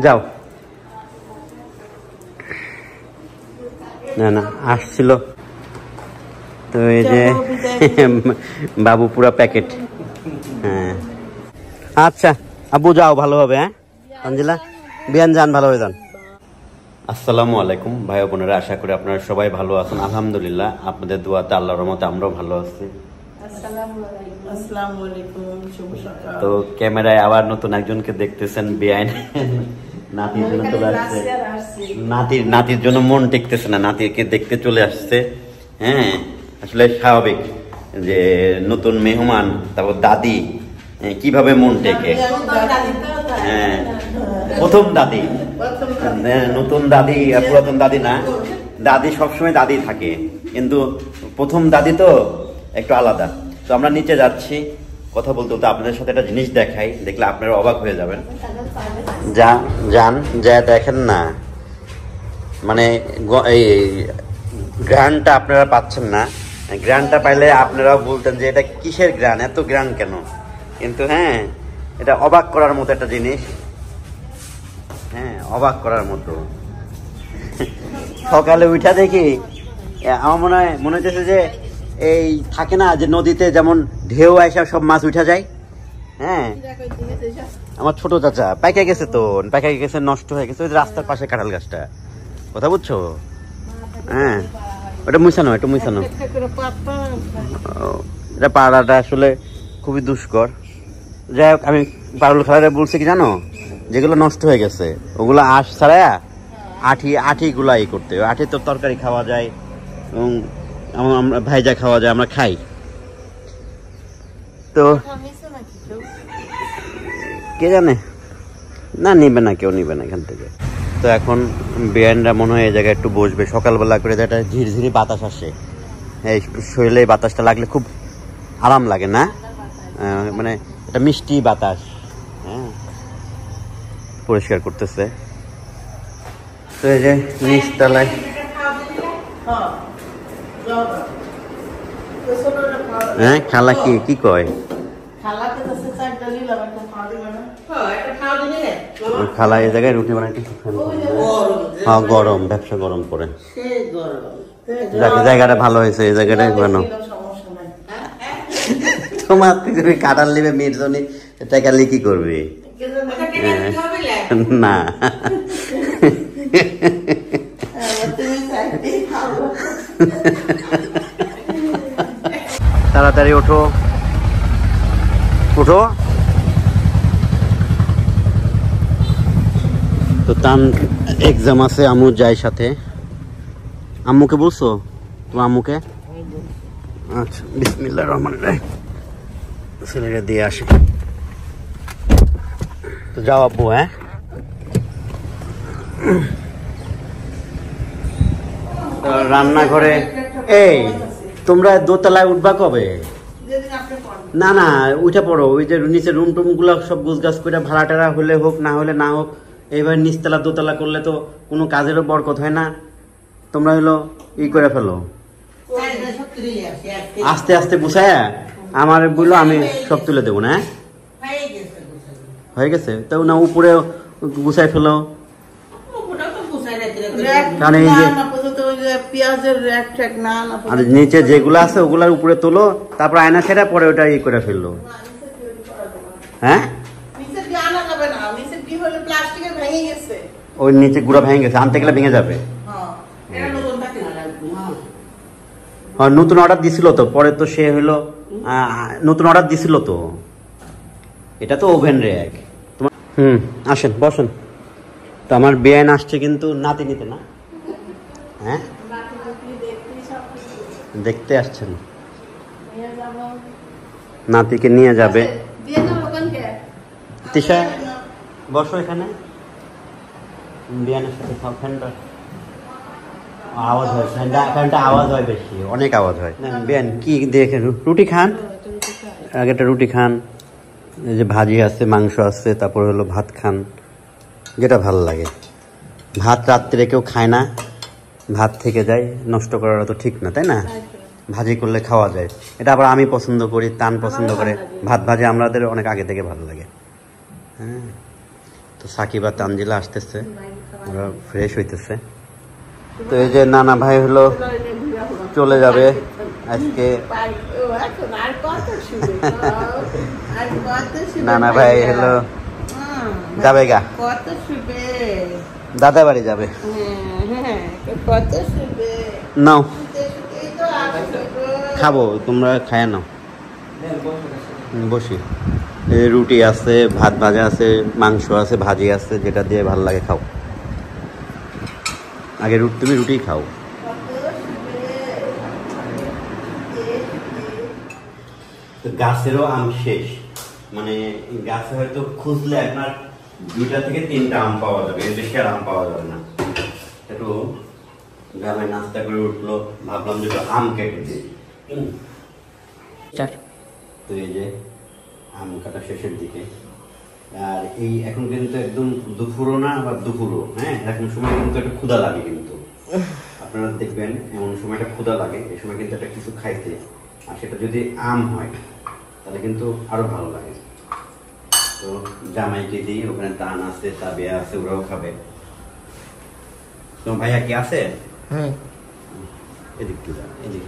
যাও। না না আসছিল তো এই যে বাবু পুরা প্যাকেট। হ্যাঁ আচ্ছা আব্বু যাও ভালো হবে। হ্যাঁ আঞ্জিলা বিয়ান যান ভালো হয়ে যান। আসসালামু আলাইকুম ভাই বোনেরা, আশা করি আপনারা সবাই ভালো আছেন। আলহামদুলিল্লাহ আপনাদের দোয়াতে আল্লাহর রহমতে আমরাও ভালো আছি। তো ক্যামেরায় আবার নতুন একজনকে দেখতেছেন, বিয়ান নাতির জন্য চলে আসছে। নাতির জন্য মন টেকতেছে না, নাতিকে দেখতে চলে আসছে। হ্যাঁ আসলে স্বাভাবিক যে নতুন মেহমান, তারপর দাদি, কিভাবে মন টেকে। হ্যাঁ প্রথম দাদি, নতুন দাদি পুরাতন দাদি না, দাদি সবসময় দাদি থাকে, কিন্তু প্রথম দাদি তো একটু আলাদা। তো আমরা নিচে যাচ্ছি কথা বলতে বলতে আপনাদের সাথে একটা জিনিস দেখাই, দেখলে আপনারা অবাক হয়ে যাবেন। যান যা দেখেন না, মানে এই গ্রানটা আপনারা পাচ্ছেন না। গ্রানটা পাইলে আপনারাও বলতেন যে এটা কিসের গ্রান, এত গ্রান কেন। কিন্তু হ্যাঁ এটা অবাক করার মতো একটা জিনিস। হ্যাঁ অবাক করার মতো। সকালে উঠা দেখি আমার মনে হচ্ছে যে এই থাকে না যে নদীতে যেমন ঢেউ আইসা সব মাছ উঠা যায়। হ্যাঁ আমার ছোট চাচা পাইকা গেছে, তো পাইকা গেছে, নষ্ট হয়ে গেছে ওই রাস্তার পাশে কাঁঠাল গাছটা, কথা বুঝছো? হ্যাঁ ওটা মুছানো, একটু মুছানো। এটা পাড়াটা আসলে খুবই দুষ্কর। যাই হোক আমি পারুল খালারে বলছি কি জানো, যেগুলো নষ্ট হয়ে গেছে ওগুলো আঁশ ছাড়া আঠি গুলা করতে, আঠি তো তরকারি খাওয়া যায় এবং আমরা ভাইজা খাওয়া যায়, আমরা খাই। তো কে জানে, না নিবে না, কেউ নিবে না এখান থেকে। তো এখন বিয়ানরা মনে হয় এই জায়গায় একটু বসবে, সকালবেলা করে একটা ঝিরঝিরি বাতাস আসে, এই শরীরে বাতাসটা লাগলে খুব আরাম লাগে না, মানে একটা মিষ্টি বাতাস। হ্যাঁ পরিষ্কার করতেছে। তো এই যে নিচতলায় হ্যাঁ খালা কি কয়, খালা এই জায়গায় রুটি বানাইতে। হ্যাঁ গরম, ব্যবসা গরম করে। জায়গাটা ভালো হয়েছে, এই জায়গাটা বানো। তোমার তুমি কাটাল নিবে মেয়ের জন্য, টাকা কি করবে না। তাড়াতাড়ি ওঠো উঠো। তো তান এক্সাম আছে, আম্মু যাই সাথে। আম্মুকে বলছো তোমার আম্মুকে? আচ্ছা বিসমিল্লাহির রহমানির রহিম, ছেলেকে দিয়ে আসি। তো যাও আব্বু। হ্যাঁ রান্নাঘরে, এই তোমরা দোতলায় উঠবা কবে? না না উঠে পড়ো, ওই যে নিচে রুম টুম গুলো সব গুছগাছ করে ভাড়া টাড়া হলে হোক, না হলে না হোক, এইবার নিচতলা দোতলা করলে তো কোনো কাজেরও বরকত হয় না। তোমরা হলো করে ফেলো আস্তে আস্তে গুছায়, আমার বললো আমি সব তুলে দেবো না। হয়ে গেছে তো না, উপরে গুছাই ফেলো। কারণ এই যে আর নিচে যেগুলো আছে ওগুলার উপরে তোলো, তারপর আয়না সেটা পরে ওটা করে ফেললো। হ্যাঁ ওই নিচে গুঁড়া ভেঙে গেছে, আনতে গেলে ভেঙে যাবে। নতুন অর্ডার দিছিল তো, পরে তো সে হলো নতুন অর্ডার দিছিল তো। এটা তো ওভেন র্যাক তোমার। আসেন বসেন। তো আমার বিয়ান আসছে কিন্তু নাতি নিতে না। হ্যাঁ দেখতে আসছেন, নাতিকে নিয়ে যাবে। তিশা বসো এখানে, বিয়ানের সাথে খাও। ফ্যানটা আওয়াজ হয়, ফ্যানটা আওয়াজ হয় বেশি, অনেক আওয়াজ হয়। বিয়ান কি দেখে রুটি খান, আগে একটা রুটি খান, এই যে ভাজি আছে, মাংস আছে, তারপর হলো ভাত খান, যেটা ভালো লাগে। ভাত রাত্রে কেউ খায় না, ভাত থেকে যায়, নষ্ট করাটা তো ঠিক না, তাই না? ভাজি করলে খাওয়া যায়, এটা আবার আমি পছন্দ করি, তান পছন্দ করে। ভাত ভাজি আমাদের অনেক আগে থেকে ভালো লাগে। হ্যাঁ তো সাকিব আর তানজিলা আসতেছে, ওরা ফ্রেশ হইতেছে। তো এই যে নানা ভাই হলো চলে যাবে আজকে। নানা ভাই হলো যাবে গা, দাদা বাড়ি যাবে। নাও খাবো, তোমরা খায় নাও, বসি। রুটি আছে, ভাত ভাজা আছে, মাংস আছে, ভাজি আছে, যেটা দিয়ে ভালো লাগে খাও। আগে তুমি রুটি খাও। গাছেরও আম শেষ, মানে গাছে হয়তো খুঁজলে আপনার 2টা থেকে 3টা আম পাওয়া যাবে, এর বেশি আর আম পাওয়া যাবে না। একটু গ্রামে নাস্তা করে উঠলো, ভাবলাম যে আম কেটে দিই। তো এই যে আম কাটা শেষের দিকে, আর এই এখন কিন্তু একদম দুপুরও না আবার দুপুরও, হ্যাঁ এখন সময় কিন্তু একটা ক্ষুধা লাগে, কিন্তু আপনারা দেখবেন এমন সময়টা ক্ষুধা লাগে, এই সময় কিন্তু একটা কিছু খাইতে, আর সেটা যদি আম হয় তাহলে কিন্তু আরো ভালো লাগে। তো জামাইকে দিই, ওখানে তান আছে, তাবিয়া আছে, ওরাও খাবে। তো ভাইয়া কি আছে? এদিক কি যান, এদিক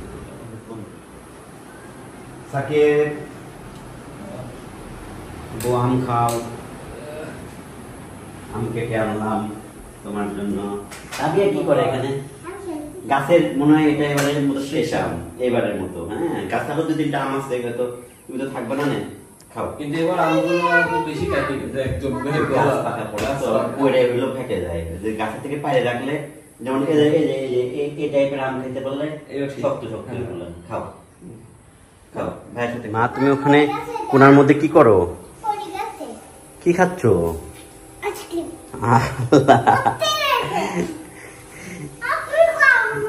সাকে আম খাও, আম কেটে আনলাম তোমার জন্য। তাবিয়া কি করে এখানে? গাছের মনে হয় এটা এবারের মতো শেষ আম, এবারের মতো। হ্যাঁ, গাছ আরো 2-3টা আম আছে, তো তুমি তো থাকবে না, খাও। কিন্তু এবার আমগুলো বেশি কাটে, একদম গাছ পাকা পড়া তো পড়ে হইলো ফেটে যায়। যে গাছ থেকে পাইরে রাখলে, যেমন এই টাইপের আম খেতে পারলে শক্ত শক্ত হলো। খাও খাও ভাইয়ের সাথে। মা তুমি ওখানে কোনার মধ্যে কি করো? কি খাচ্ছ?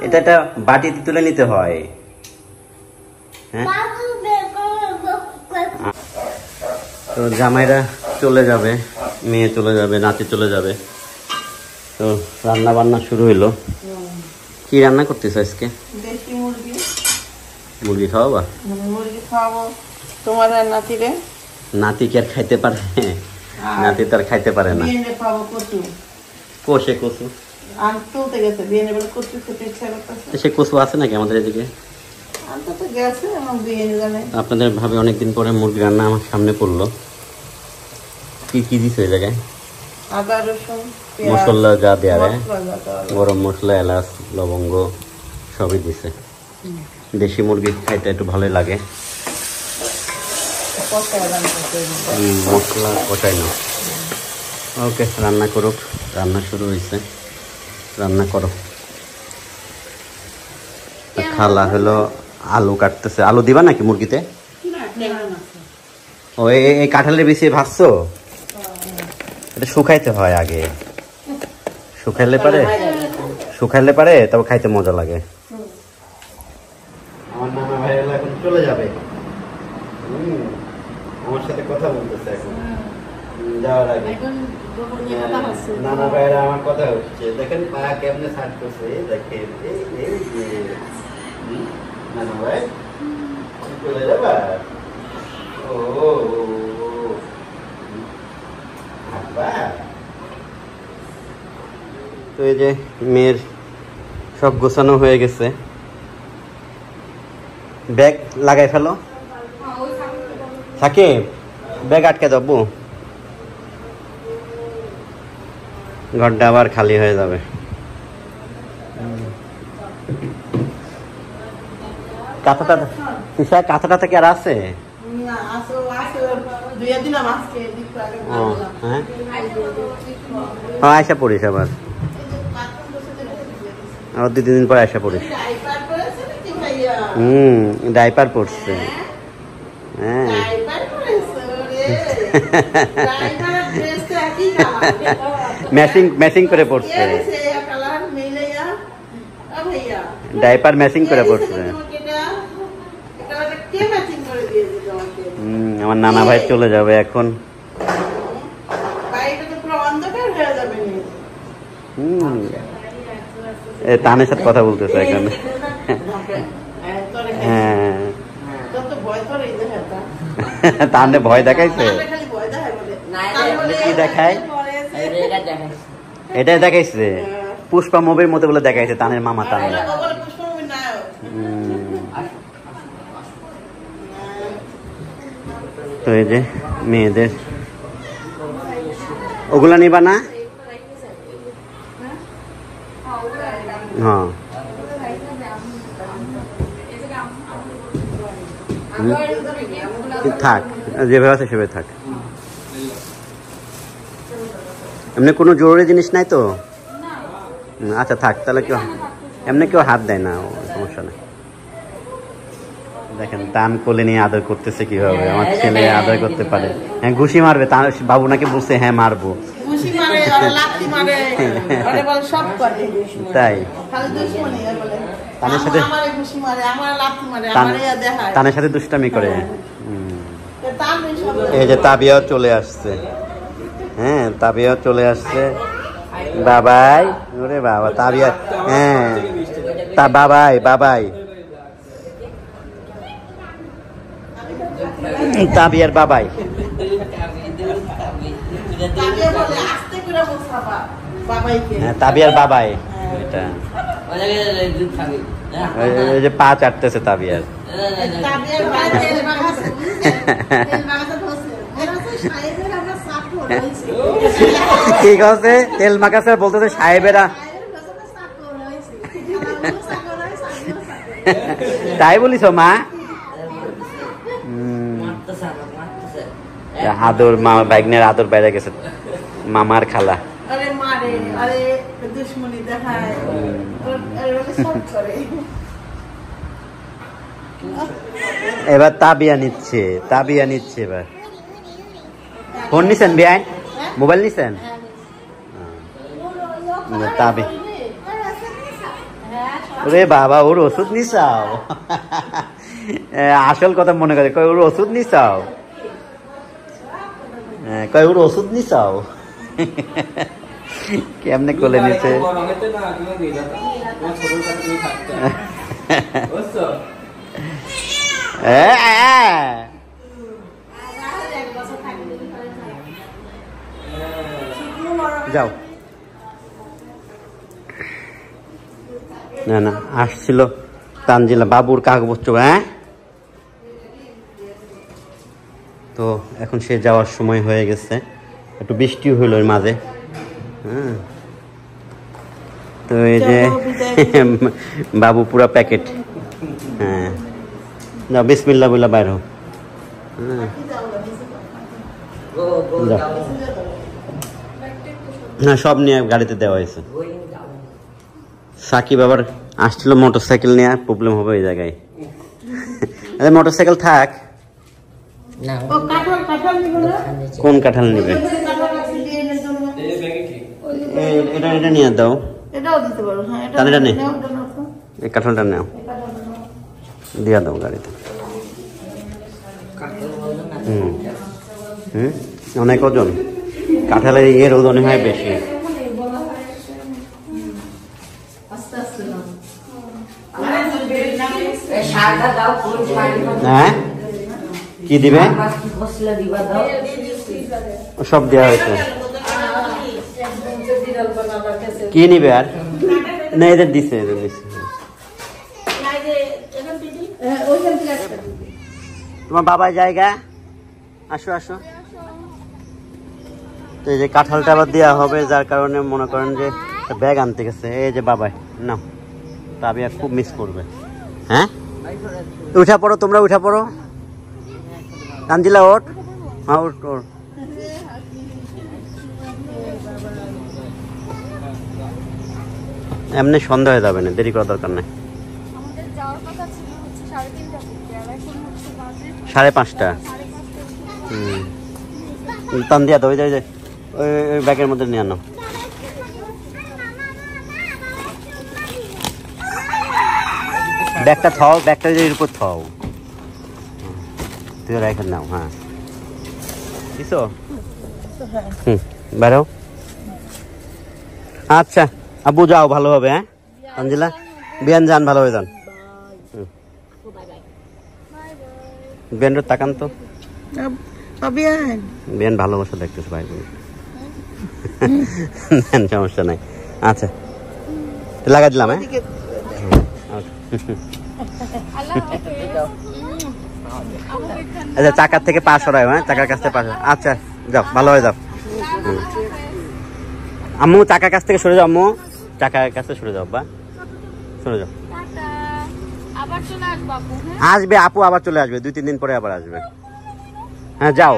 এটা একটা বাটিতে তুলে নিতে হয়। হ্যাঁ, তো জামাইরা চলে যাবে, মেয়ে চলে যাবে, নাতি চলে যাবে। তো রান্না বান্না শুরু হইলো। কি রান্না করতেছ আজকে? দেশি মুরগি। মুরগি খাওয়াবা? মুরগি খাওয়াবো তোমার নাতিরে। নাতি কি আর খাইতে পারে? নাতি তো আর খাইতে পারে না। কষে কচু আনতে গেছে, বিয়ে বলে কচু খেতে ইচ্ছা করতেছে। সে কচু আছে নাকি আমাদের এদিকে? আনতে তো গেছে, আমার বিয়ে জানে। আপনাদের ভাবে অনেকদিন পরে মুরগি রান্না আমার সামনে পড়লো। কি কি দিছে ওই জায়গায়? আদা রসুন মশলা যা দেয়া, গরম মশলা, এলাচ, লবঙ্গ সবই দিছে। দেশি মুরগি খাইতে একটু ভালোই লাগে। মশলা কষাই না। ওকে, রান্না করুক। রান্না শুরু হয়েছে, রান্না করো। খালা হলো আলু কাটতেছে। আলু দিবা নাকি মুরগিতে? ও এই কাঁঠালের বিছিয়ে ভাজছো? এটা শুকাইতে হয় আগে, শুকাইলে পারে তবে খাইতে মজা লাগে। আমার নানা ভাই এখন চলে যাবে, আমার সাথে কথা বলতেছে এখন যাওয়ার আগে। নানা ভাইয়েরা আমার কথা হচ্ছে, দেখেন পা কেমনে সার্চ করছে, দেখেন নানা ভাই চলে যাবা। ও তো এই যে মেয়ের সব গোছানো হয়ে গেছে, ব্যাগ লাগাই ফেলো। সাকিব ব্যাগ আটকে দেবো, ঘরটা আবার খালি হয়ে যাবে। কাঁথাটা কি আর আছে? আয়সা পড়িস আবার, 2-3 দিন পর আয়সা পড়িস। ডাইপার পড়ছে। হ্যাঁ, ম্যাচিং করে পড়ছে, ডাইপার ম্যাচিং করে পড়ছে। আমার নানা ভাই চলে যাবে এখন। তানের সাথে কথা বলতেছে এখানে। হ্যাঁ, তাহলে ভয় দেখাইছে। কি দেখায়? এটাই দেখাইছে পুষ্পা মুভির মতো বলে দেখাইছে তানের মামা তানের। তো এই যে মেয়েদের ওগুলা নিবা না? হ্যাঁ থাক, যেভাবে আছে সেভাবে থাক। এমনি কোনো জরুরি জিনিস নাই তো? আচ্ছা থাক তাহলে। কেউ এমনি কেউ হাত দেয় না, সমস্যা নেই। দেখেন টান কোলে নিয়ে আদর করতেছে কিভাবে। আমার ছেলে আদর করতে পারে। হ্যাঁ ঘুষি মারবে, তার বাবু নাকি বলছে হ্যাঁ মারবো। তাই তানের সাথে দুষ্টামি করে। এই যে তাবিয়াও চলে আসছে। হ্যাঁ তাবিয়াও চলে আসছে। বাবাই, ওরে বাবা তাবিয়া। হ্যাঁ তা বাবাই বাবাই তাবিয়ার বাবাই। তাবিয়ার বাবাই এটা। এই যে পা চাটতেছে তাবিয়ার। ঠিক আছে তেল মাখাছে বলতেছে সাহেবেরা। তাই বলিস মা? আদর মা ভাগ্নের আদর বাইরে গেছে মামার খালা। এবার তাবিয়া নিচ্ছে, তাবিয়া নিচ্ছে এবার। ফোন নিছেন বিয়ান? মোবাইল নিছেন? তাবি ওরে বাবা ওর ওষুধ নিছাও। আসল কথা মনে করে কয় ওর ওষুধ নিছাও। কয় ওর ওষুধ নিছাও। কেমনে কোলে নিচ্ছে। যাও না না আসছিল তানজিলা বাবুর কাগজ। হ্যাঁ তো এখন সে যাওয়ার সময় হয়ে গেছে। একটু বৃষ্টিও হইল এর মাঝে। হ্যাঁ তো এই যে বাবু পুরা প্যাকেট। হ্যাঁ না বিসমিল্লাহ বলে বাইর হোক। না সব নিয়ে গাড়িতে দেওয়া হয়েছে। সাকিব আবার আসছিল মোটরসাইকেল নিয়ে, প্রবলেম হবে এই জায়গায়। মোটরসাইকেল থাক। কোন কাঁঠাল নিবে? এটা এটা নিয়ে দাও। তাহলে এটা নে, এই কাঁঠালটা নাও, দিয়া দাও গাড়িতে। অনেক ওজন কাঁঠালের, এর ওজন হয় বেশি। হ্যাঁ কি দিবে? সব দেওয়া হয়েছে। কি নিবে আর? না এদের দিছে, এদের দিছে। তোমার বাবার জায়গা, আসো আসো। তো এই যে কাঁঠালটা আবার দেওয়া হবে, যার কারণে মনে করেন যে ব্যাগ আনতে গেছে। এই যে বাবাই না, তাবিয়া খুব মিস করবে। হ্যাঁ উঠা পড়ো, তোমরা উঠা পড়ো। তানজিলা ওঠ। হ্যাঁ ওঠ ওঠ। এমনি সন্ধ্যা হয়ে যাবে না, দেরি করার দরকার নাই। 5:30। টান দিয়া তো ওই ব্যাগের মধ্যে নিয়ে আনো। ব্যাগটা থাও, ব্যাগটা এর উপর থাও, তুই রেখে নাও। হ্যাঁ দিছো? বেরো। আচ্ছা আব্বু যাও, ভালো হবে। হ্যাঁ তানজিলা বিয়ান যান, ভালো হয়ে যান। বিয়ান তাকান তো, বিয়ান ভালোবাসা দেখতেছে ভাই। সমস্যা নাই। আচ্ছা লাগা দিলাম। হ্যাঁ আচ্ছা চাকার থেকে পা সরাই। হ্যাঁ চাকার কাছ থেকে পা সরাই। আচ্ছা যাও ভালো হয়ে যাও। আম্মু চাকার কাছ থেকে সরে যাও। আম্মু চাকার কাছ থেকে সরে যাও। বা সরে যাও। আসবে আপু আবার চলে আসবে 2-3 দিন পরে আবার আসবে। হ্যাঁ যাও।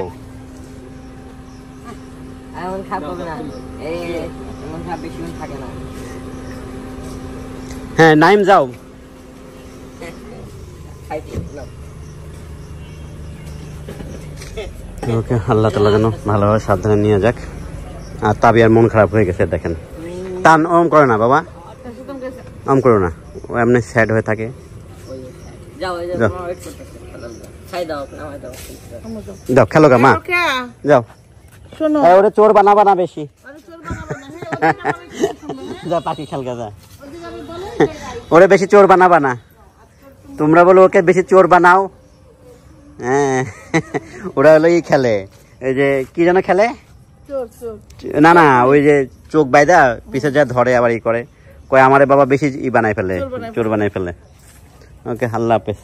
হ্যাঁ নাইম যাও। ওকে আল্লাহ তাআলা যেন ভালোভাবে সাবধানে নিয়ে যাক। আর তাবিয়ার মন খারাপ হয়ে গেছে দেখেন। টান ওম করে না বাবা, ওম করো না, ও এমনি স্যাড হয়ে থাকে। যাও খেলো গা মা, যাও। ওরে চোর বানাবা না বেশি। যা পাখি খেলগা যা, ওরে বেশি চোর বানাবা না। তোমরা বলো ওকে বেশি চোর বানাও। হ্যাঁ ওরা হলো ই খেলে, এই যে কি যেন খেলে, না না ওই যে চোখ বাইদা পিছে যা ধরে আবার ই করে, কয় আমারে বাবা বেশি ই বানাই ফেলে, চোর বানাই ফেলে। ওকে আল্লাহ হাফেজ।